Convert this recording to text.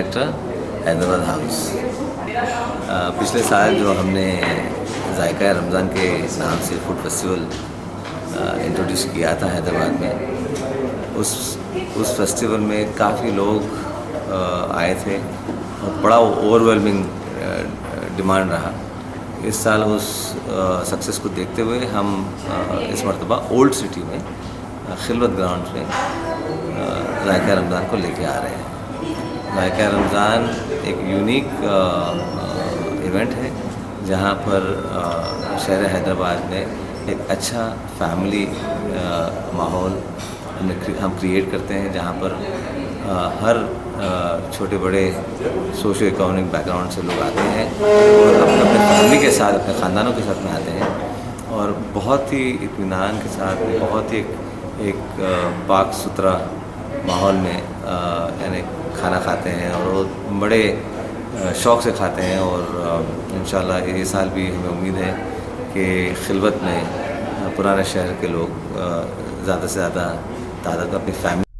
Director, Hyderabad house. पिछले साल जो हमने जायका रमज़ान के नाम से फूड फेस्टिवल इंट्रोड्यूस किया था हैदराबाद में, उस फेस्टिवल में काफ़ी लोग आए थे और बड़ा ओवरवेलमिंग डिमांड रहा। इस साल उस सक्सेस को देखते हुए हम इस मरतबा ओल्ड सिटी में खिलवत ग्राउंड में जायका रमज़ान को लेके आ रहे हैं। जायका रमज़ान एक यूनिक इवेंट है जहाँ पर शहर हैदराबाद में एक अच्छा फैमिली माहौल हम क्रिएट करते हैं, जहाँ पर हर छोटे बड़े सोशो इकोनॉमिक बैकग्राउंड से लोग आते हैं और अपने फैमिली के साथ, अपने ख़ानदानों के साथ में आते हैं और बहुत ही इत्मीनान के साथ, बहुत ही एक पाक सुथरा माहौल में यानी खाना खाते हैं और वो बड़े शौक़ से खाते हैं। और इंशाल्लाह ये साल भी हमें उम्मीद है कि खिलवत में पुराने शहर के लोग ज़्यादा से ज़्यादा तादाद में अपनी फैमिली